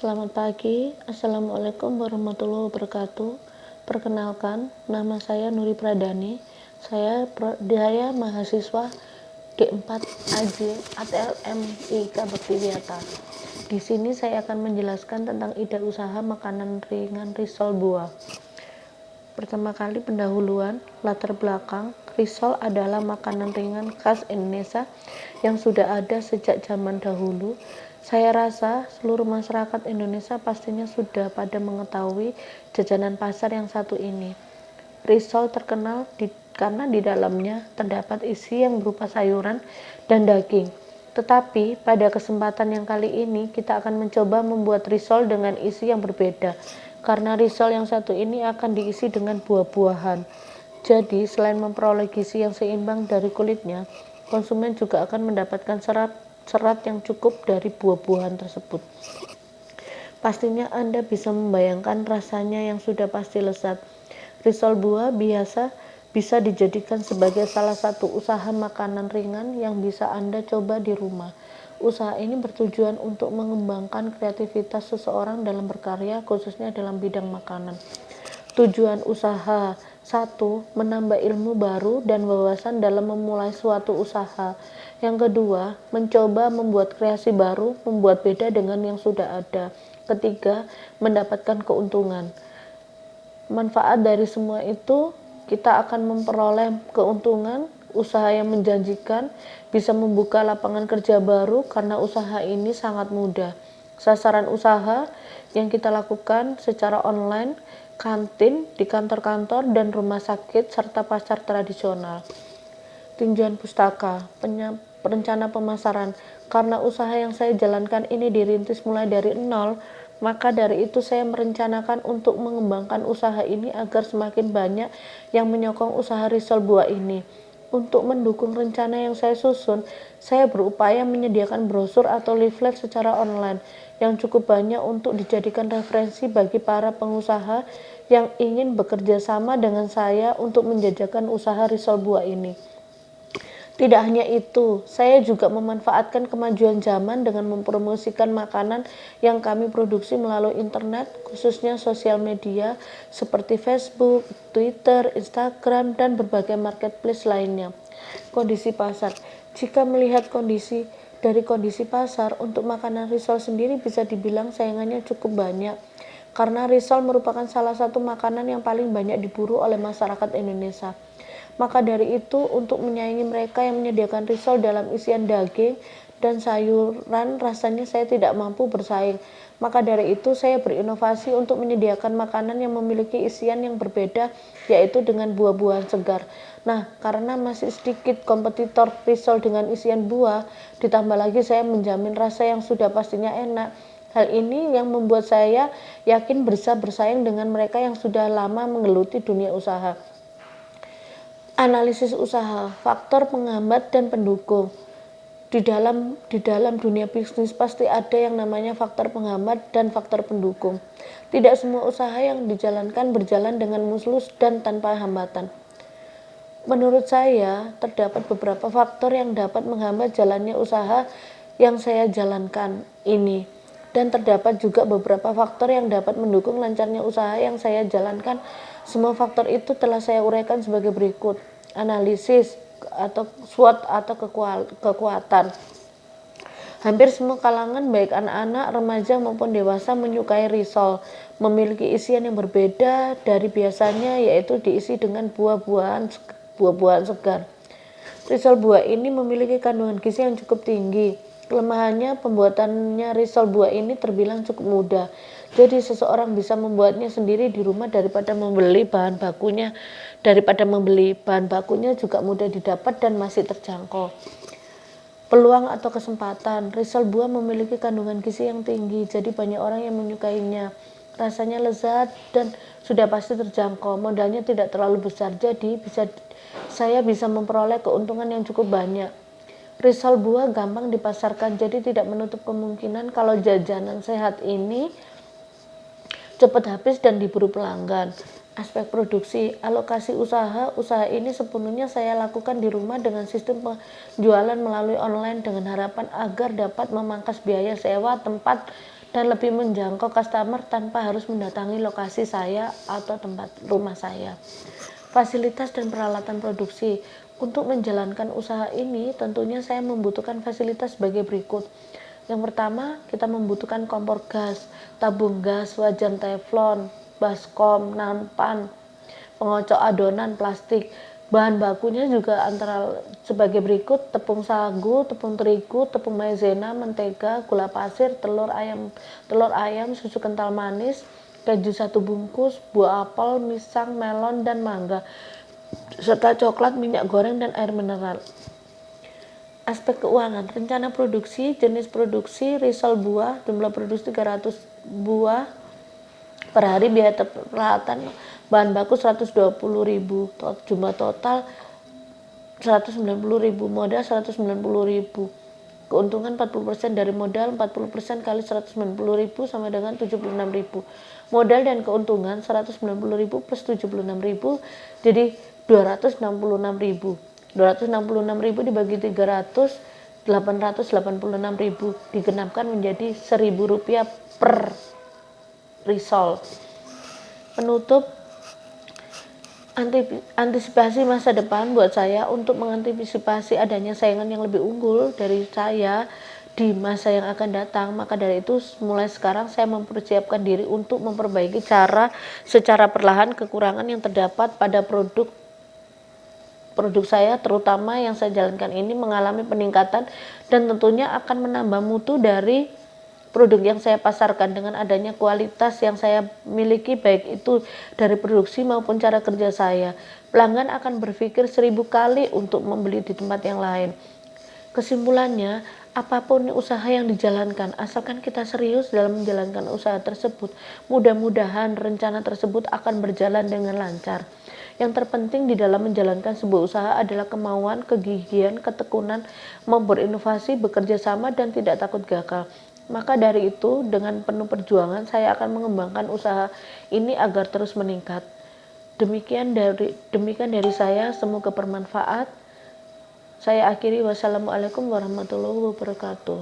Selamat pagi, Assalamualaikum warahmatullahi wabarakatuh. Perkenalkan, nama saya Nuri Pradani. Saya mahasiswa D4 AJ ATLM IK Baktiwiyata. Di sini saya akan menjelaskan tentang ide usaha makanan ringan risol buah. Pertama kali pendahuluan, latar belakang, risol adalah makanan ringan khas Indonesia yang sudah ada sejak zaman dahulu. Saya rasa seluruh masyarakat Indonesia pastinya sudah pada mengetahui jajanan pasar yang satu ini. Risol terkenal karena di dalamnya terdapat isi yang berupa sayuran dan daging. Tetapi pada kesempatan yang kali ini kita akan mencoba membuat risol dengan isi yang berbeda. Karena risol yang satu ini akan diisi dengan buah-buahan. Jadi selain memperoleh gizi yang seimbang dari kulitnya, konsumen juga akan mendapatkan serat yang cukup dari buah-buahan tersebut. Pastinya Anda bisa membayangkan rasanya yang sudah pasti lezat. Risol buah biasa bisa dijadikan sebagai salah satu usaha makanan ringan yang bisa Anda coba di rumah. Usaha ini bertujuan untuk mengembangkan kreativitas seseorang dalam berkarya, khususnya dalam bidang makanan. Tujuan usaha: 1. Menambah ilmu baru dan wawasan dalam memulai suatu usaha. Yang kedua, mencoba membuat kreasi baru, membuat beda dengan yang sudah ada. Ketiga, mendapatkan keuntungan. Manfaat dari semua itu, kita akan memperoleh keuntungan, usaha yang menjanjikan, bisa membuka lapangan kerja baru karena usaha ini sangat mudah. Sasaran usaha yang kita lakukan secara online, kantin, di kantor-kantor dan rumah sakit, serta pasar tradisional. Tinjauan pustaka, perencana pemasaran. Karena usaha yang saya jalankan ini dirintis mulai dari nol, maka dari itu saya merencanakan untuk mengembangkan usaha ini agar semakin banyak yang menyokong usaha risol buah ini. Untuk mendukung rencana yang saya susun, saya berupaya menyediakan brosur atau leaflet secara online yang cukup banyak untuk dijadikan referensi bagi para pengusaha yang ingin bekerja sama dengan saya untuk menjajakan usaha risol buah ini. Tidak hanya itu, saya juga memanfaatkan kemajuan zaman dengan mempromosikan makanan yang kami produksi melalui internet, khususnya sosial media seperti Facebook, Twitter, Instagram, dan berbagai marketplace lainnya. Kondisi pasar. Jika melihat kondisi pasar, untuk makanan risol sendiri bisa dibilang saingannya cukup banyak. Karena risol merupakan salah satu makanan yang paling banyak diburu oleh masyarakat Indonesia. Maka dari itu, untuk menyaingi mereka yang menyediakan risol dalam isian daging dan sayuran, rasanya saya tidak mampu bersaing. Maka dari itu, saya berinovasi untuk menyediakan makanan yang memiliki isian yang berbeda, yaitu dengan buah-buahan segar. Nah, karena masih sedikit kompetitor risol dengan isian buah, ditambah lagi saya menjamin rasa yang sudah pastinya enak. Hal ini yang membuat saya yakin bisa bersaing dengan mereka yang sudah lama menggeluti dunia usaha. Analisis usaha, faktor penghambat dan pendukung. Di dalam dunia bisnis pasti ada yang namanya faktor penghambat dan faktor pendukung. Tidak semua usaha yang dijalankan berjalan dengan mulus dan tanpa hambatan. Menurut saya, terdapat beberapa faktor yang dapat menghambat jalannya usaha yang saya jalankan ini. Dan terdapat juga beberapa faktor yang dapat mendukung lancarnya usaha yang saya jalankan. Semua faktor itu telah saya uraikan sebagai berikut. Analisis atau SWOT atau kekuatan. Hampir semua kalangan, baik anak-anak, remaja maupun dewasa, menyukai risol. Memiliki isian yang berbeda dari biasanya, yaitu diisi dengan buah-buahan segar. Risol buah ini memiliki kandungan gizi yang cukup tinggi. Kelemahannya, pembuatannya risol buah ini terbilang cukup mudah. Jadi seseorang bisa membuatnya sendiri di rumah daripada membeli bahan bakunya. Juga mudah didapat dan masih terjangkau. Peluang atau kesempatan. Risol buah memiliki kandungan gizi yang tinggi, jadi banyak orang yang menyukainya. Rasanya lezat dan sudah pasti terjangkau. Modalnya tidak terlalu besar, jadi saya bisa memperoleh keuntungan yang cukup banyak. Risol buah gampang dipasarkan, jadi tidak menutup kemungkinan kalau jajanan sehat ini cepat habis dan diburu pelanggan. Aspek produksi, alokasi usaha ini sepenuhnya saya lakukan di rumah dengan sistem penjualan melalui online dengan harapan agar dapat memangkas biaya sewa tempat dan lebih menjangkau customer tanpa harus mendatangi lokasi saya atau tempat rumah saya. Fasilitas dan peralatan produksi. Untuk menjalankan usaha ini, tentunya saya membutuhkan fasilitas sebagai berikut. Yang pertama, kita membutuhkan kompor gas, tabung gas, wajan teflon, baskom, nampan, pengocok adonan plastik. Bahan bakunya juga antara sebagai berikut: tepung sagu, tepung terigu, tepung maizena, mentega, gula pasir, telur ayam, susu kental manis, keju 1 bungkus, buah apel, pisang, melon, dan mangga, serta coklat, minyak goreng, dan air mineral. Aspek keuangan, rencana produksi, jenis produksi, risol buah, jumlah produksi 300 buah per hari, biaya peralatan bahan baku 120.000, jumlah total 190.000, modal 190.000, keuntungan 40% dari modal, 40% kali 190.000 sama dengan 76.000. Modal dan keuntungan 190.000 plus 76.000 jadi 266.000. 266.000 dibagi 300, 886.000, digenapkan menjadi Rp1.000 per risol. Penutup, antisipasi masa depan buat saya. Untuk mengantisipasi adanya saingan yang lebih unggul dari saya di masa yang akan datang, maka dari itu mulai sekarang saya mempersiapkan diri untuk memperbaiki secara perlahan kekurangan yang terdapat pada produk saya, terutama yang saya jalankan ini mengalami peningkatan dan tentunya akan menambah mutu dari produk yang saya pasarkan dengan adanya kualitas yang saya miliki, baik itu dari produksi maupun cara kerja saya. Pelanggan akan berpikir 1000 kali untuk membeli di tempat yang lain. Kesimpulannya, apapun usaha yang dijalankan, asalkan kita serius dalam menjalankan usaha tersebut, mudah-mudahan rencana tersebut akan berjalan dengan lancar. Yang terpenting di dalam menjalankan sebuah usaha adalah kemauan, kegigihan, ketekunan, mau berinovasi, bekerja sama, dan tidak takut gagal. Maka dari itu, dengan penuh perjuangan saya akan mengembangkan usaha ini agar terus meningkat. Demikian dari saya, semoga bermanfaat. Saya akhiri, wassalamualaikum warahmatullahi wabarakatuh.